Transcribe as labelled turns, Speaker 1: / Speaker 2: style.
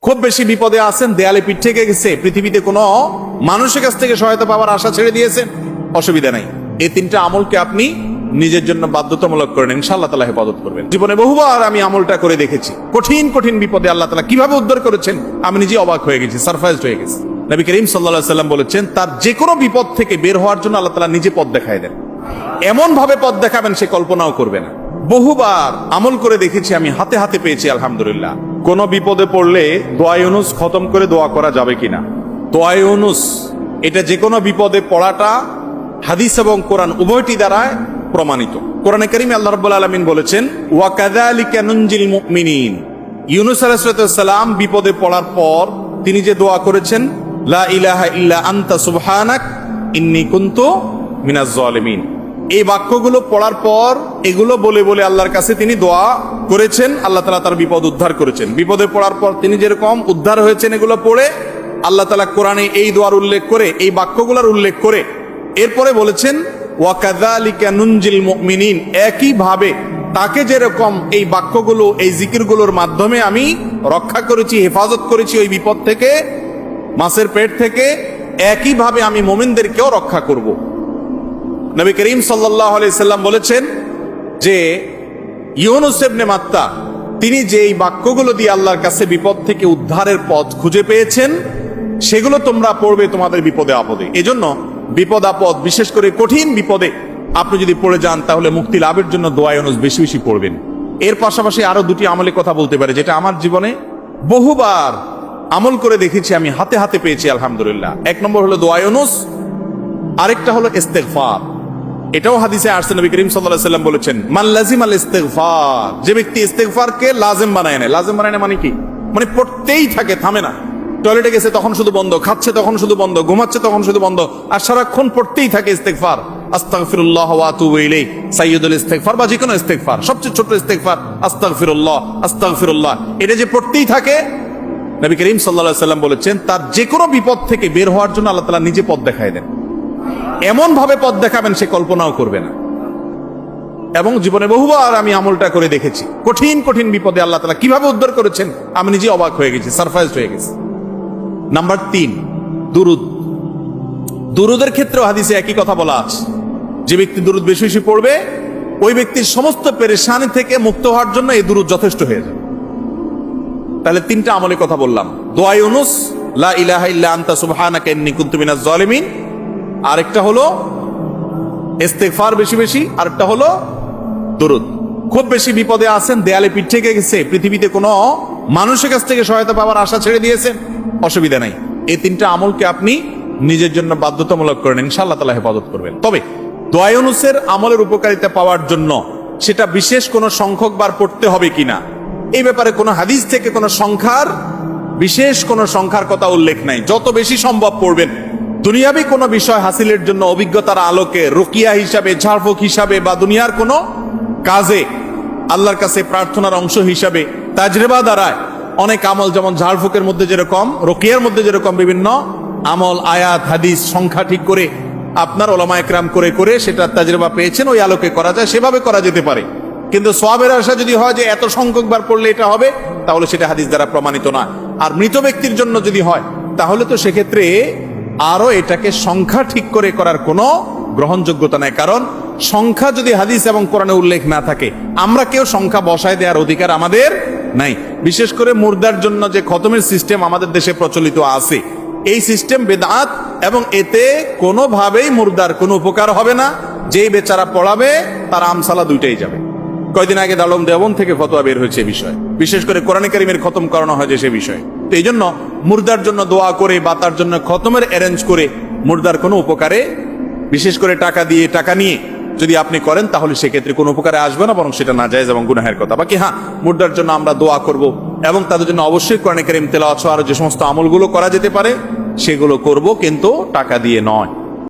Speaker 1: খুব বেশি বিপদে আছেন, দেয়ালে পিঠ থেকে গেছে, পৃথিবীতে কোনো মানুষের কাছ থেকে সহায়তা পাওয়ার আশা ছেড়ে দিয়েছেন, অসুবিধা নাই। এই তিনটা আমলকে আপনি নিজের জন্য বাধ্যতামূলক করেন, ইনশাআল্লাহ তাআলা হেফাজত করবেন। জীবনে বহুবার আমি আমলটা করে দেখেছি। কঠিন কঠিন বিপদে আল্লাহ তাআলা কিভাবে উদ্ধার করেছেন আমি নিজে অবাক হয়ে গেছি, সারপ্রাইজড হয়ে গেছি। নবী করিম সাল্লাল্লাহু আলাইহি ওয়াসাল্লাম বলেছেন, তার যে কোনো বিপদ থেকে বের হওয়ার জন্য আল্লাহ তাআলা নিজে পথ দেখায় দেন। এমন ভাবে পথ দেখাবেন সে কল্পনাও করবে না। বহুবার আমল করে দেখেছি আমি, হাতে হাতে পেয়েছি আলহামদুলিল্লাহ। কোন বিপদে পড়লে দোয়া ইউনুস খতম করে দোয়া করা যাবে কিনা? দোয়া ইউনুস এটা যে কোনো বিপদে পড়াটা হাদিস এবং কোরআন উভয়টি দ্বারায় প্রমাণিত। কোরআনে কারিমে আল্লাহ রাব্বুল আলামিন বলেছেন, ওয়া কাযালিকা নুনজিল মুমিনিন। ইউনুস আলাইহিস সালাম বিপদে পড়ার পর তিনি যে দোয়া করেছেন, লা ইলাহা ইল্লা আনতা সুবহানাক ইন্নী কুনতু মিনাজ জালিমিন, এই বাক্যগুলো পড়ার পর এগুলো বলে বলে আল্লাহর কাছে তিনি দোয়া করেছেন, আল্লাহ তাআলা তার বিপদ উদ্ধার করেছেন। বিপদে পড়ার পর তিনি যেরকম উদ্ধার হয়েছেন এগুলো পড়ে আল্লাহ তাআলা কোরআনে এই দোয়ার উল্লেখ করে, এই বাক্যগুলোর উল্লেখ করে এরপরে বলেছেন, ওয়া কাযালিকা নুনজিল মুমিনিন, একইভাবে তাকে যেরকম এই বাক্যগুলো, এই জিকিরগুলোর মাধ্যমে আমি রক্ষা করেছি, হেফাজত করেছি ওই বিপদ থেকে, মাছের পেট থেকে, একইভাবে আমি মুমিনদেরকেও রক্ষা করব। নবী করিম সাল্লাল্লাহু আলাইহি সাল্লাম বলেছেন যে ইউনুস ইবনে মাত্তা তিনি যে এই বাক্যগুলো দিয়ে আল্লাহর কাছে বিপদ থেকে উদ্ধারের পথ খুঁজে পেয়েছেন, সেগুলো তোমরা পড়বে তোমাদের বিপদে আপদে। এজন্য বিপদ আপদ, বিশেষ করে কঠিন বিপদে আপনি যদি পড়ে যান তাহলে মুক্তি লাভের জন্য দোয়া ইউনুস বেশি বেশি পড়বেন। এর পাশাপাশি আরো দুটি আমলের কথা বলতে পারে, যেটা আমার জীবনে বহুবার আমল করে দেখেছি আমি, হাতে হাতে পেয়েছি আলহামদুলিল্লাহ। এক নম্বর হলো দোয়া ইউনুস, আরেকটা হলো ইস্তেগফার। এটাও হাদিসে আসছে, নবী করিম সাল্লাল্লাহু আলাইহি ওয়াসাল্লাম বলেছেন, মান লাজিমাল ইস্তেগফার, যে ব্যক্তি ইস্তেগফারকে লাজিম বানায় নেয়। লাজিম বানায় মানে কি? মানে পড়তেই থাকে, থামে না। টয়লেটে গেছে তখন শুধু বন্ধ, খাচ্ছে তখন শুধু বন্ধ, ঘুমাচ্ছে তখন শুধু বন্ধ, আর সারাক্ষণ পড়তেই থাকে ইস্তেগফার। আস্তাগফিরুল্লাহ ওয়া আতুবু ইলাইহি, সাইয়্যিদুল ইস্তেগফার বা যে কোনো ইস্তেগফার, সবচেয়ে ছোট ইস্তেগফার আস্তাগফিরুল্লাহ আস্তাগফিরুল্লাহ, এটা যে পড়তেই থাকে, নবী করিম সাল্লাল্লাহু আলাইহি ওয়াসাল্লাম বলেছেন, তার যে কোনো বিপদ থেকে বের হওয়ার জন্য আল্লাহ তাআলা নিজে পথ দেখায় দেন। এমন ভাবে পথ দেখাবেন সে কল্পনাও করবে না। এবং জীবনে বহুবার আমি আমলটা করে দেখেছি। কঠিন কঠিন বিপদে আল্লাহ তাআলা কিভাবে উদ্ধার করেছেন আমি নিজে অবাক হয়ে গেছি, সারপ্রাইজড হয়ে গেছি। নাম্বার 3, দুরুদ। দুরুদের ক্ষেত্রেও হাদিসে একই কথা বলা আছে, যে ব্যক্তি দুরুদ বেশি বেশি পড়বে ওই ব্যক্তির সমস্ত পেরেশানি থেকে মুক্ত হওয়ার জন্য এই দুরুদ যথেষ্ট হয়ে যাবে। তাহলে 3টা আমলের কথা বললাম, দোয়া ইউনুস, লা ইলাহা ইল্লা আনতা সুবহানাকা ইন্নী কুনতু মিনাজ জালিমিন, আরেকটা হলো ইস্তেগফার বেশি বেশি, আরেকটা হলো দুরুদ। খুব বেশি বিপদে আছেন, দেয়ালে পিঠ থেকে গেছে, পৃথিবীতে কোনো মানুষের কাছ থেকে সহায়তা পাওয়ার আশা ছেড়ে দিয়েছেন, অসুবিধা নাই। এই 3টা আমলকে আপনি নিজের জন্য বাধ্যতামূলক করেন, ইনশাআল্লাহ তাআলা হেফাজত করবেন। তবে দোয়া ইউনুসের আমলের উপকারিতা পাওয়ার জন্য সেটা বিশেষ কোনো সংখ্যক বার পড়তে হবে কিনা, এই ব্যাপারে কোনো হাদিস থেকে কোনো সংখ্যার, বিশেষ কোনো সংখ্যার কথা উল্লেখ নাই। যত বেশি সম্ভব পড়বেন। দুনিয়াবি কোনো বিষয় হাসিলের জন্য অভিজ্ঞতার আলোকে, রুকিয়া হিসাবে, ঝাড়ফুঁক হিসাবে, বা দুনিয়ার কোনো কাজে আল্লাহর কাছে প্রার্থনার অংশ হিসাবে তাজরিবা দ্বারায় অনেক আমল, যেমন ঝাড়ফুঁকের মধ্যে যেরকম, রুকিয়ার মধ্যে যেরকম বিভিন্ন আমল, আয়াত, হাদিস, সংখ্যা ঠিক করে আপনার উলামা ইকরাম করে করে সেটা তাজরিবা পেয়েছেন, ওই আলোকে করা যায়, সেভাবে করা যেতে পারে। কিন্তু সওয়াবের আশা যদি হয় যে এত সংখ্যক বার পড়লে এটা হবে, তাহলে সেটা হাদিস দ্বারা প্রমাণিত না। আর মৃত ব্যক্তির জন্য যদি হয় তাহলে তো সেক্ষেত্রে আরো এটাকে সংখ্যা ঠিক করে করার কোনো গ্রহণযোগ্যতা নাই। কারণ সংখ্যা যদি হাদিস এবং কোরআনে উল্লেখ না থাকে, আমরা কেউ সংখ্যা বসায় দেওয়ার অধিকার আমাদের নাই। বিশেষ করে মুর্দার জন্য যে খতমের সিস্টেম আমাদের দেশে প্রচলিত আছে, এই সিস্টেম বেদাত, এবং এতে কোনোভাবেই মুর্দার কোনো উপকার হবে না। যেই বেচারা পড়াবে তার আমসালা দুইটাই যাবে। কয়দিন আগে দারুল উলুম দেওবন্দ থেকে ফতোয়া বের হয়েছে বিষয়, বিশেষ করে কোরআনে কারীমের খতম করানো হয় যে সে বিষয়। তো এই জন্য মুর্দার জন্য দোয়া করে বা তার জন্য খতমের অ্যারেঞ্জ করে মুর্দার কোনো উপকারে, বিশেষ করে টাকা নিয়ে যদি আপনি করেন তাহলে সেক্ষেত্রে কোনো উপকারে আসবে না, বরং সেটা নাজায়েজ এবং গুনাহের কথা। বাকি হ্যাঁ, মুর্দার জন্য আমরা দোয়া করব এবং তাদের জন্য অবশ্যই কোরআনে কারীম তেলাওয়াত সহ আরো যে সমস্ত আমলগুলো করা যেতে পারে সেগুলো করব, কিন্তু টাকা দিয়ে নয়।